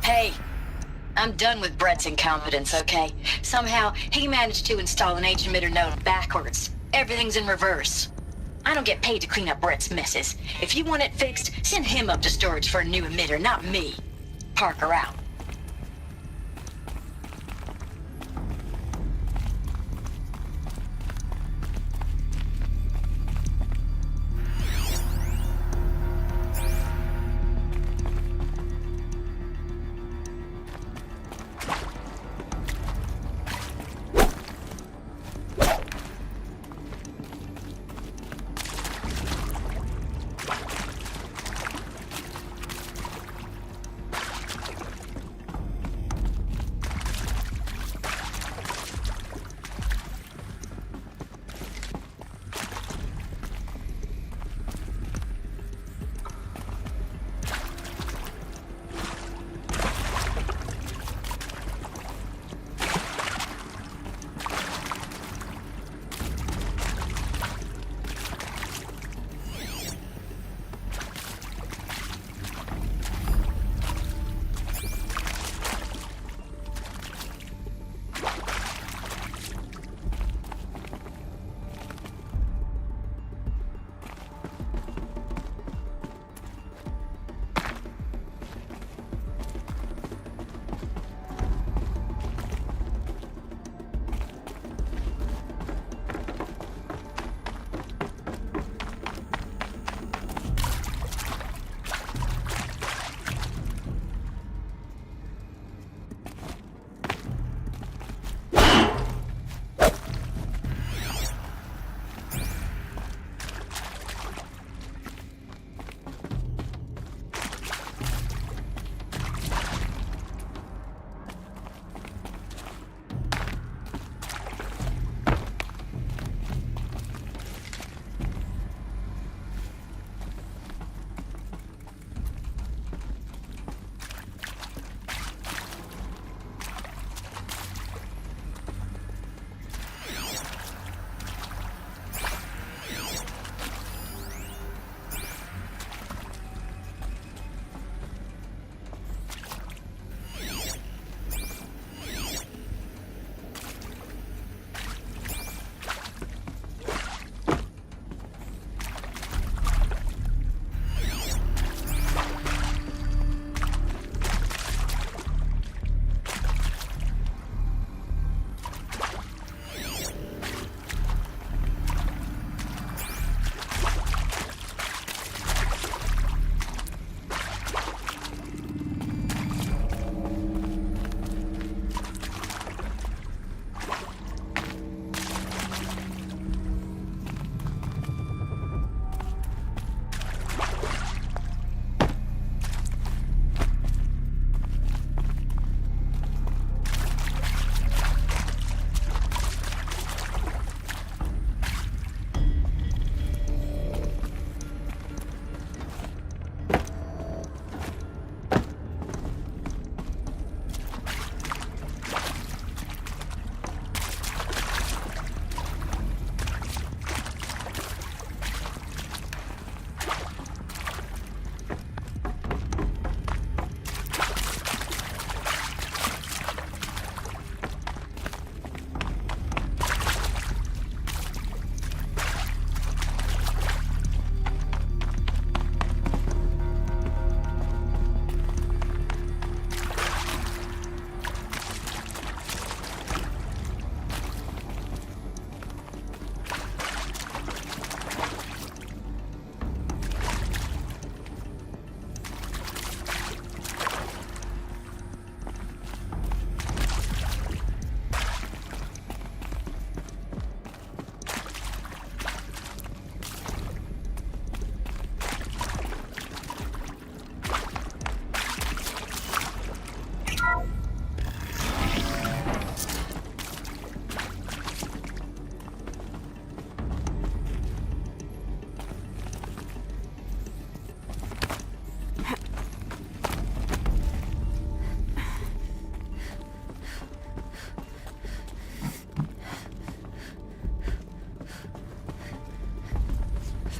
Hey, I'm done with Brett's incompetence, okay? Somehow, he managed to install an H-emitter node backwards. Everything's in reverse. I don't get paid to clean up Brett's messes. If you want it fixed, send him up to storage for a new emitter, not me. Parker out.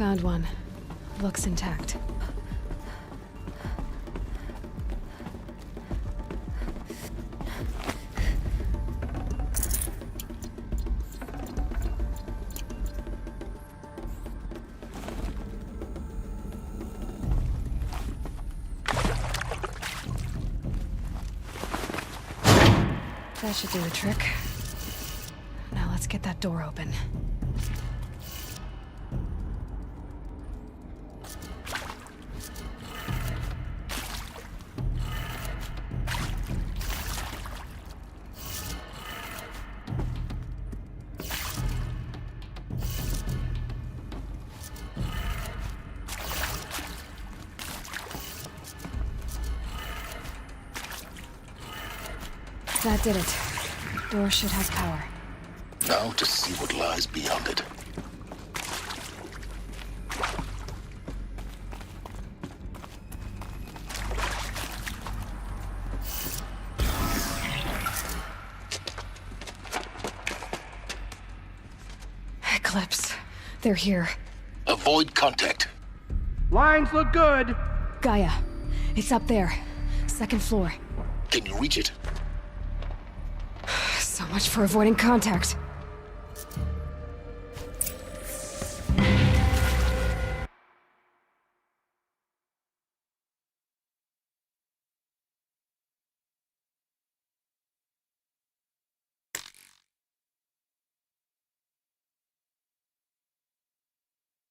Found one. Looks intact. That should do the trick. Now let's get that door open. That did it. Door should have power. Now to see what lies beyond it. Eclipse. They're here. Avoid contact. Lines look good. Gaia. It's up there. Second floor. Can you reach it? So much for avoiding contact.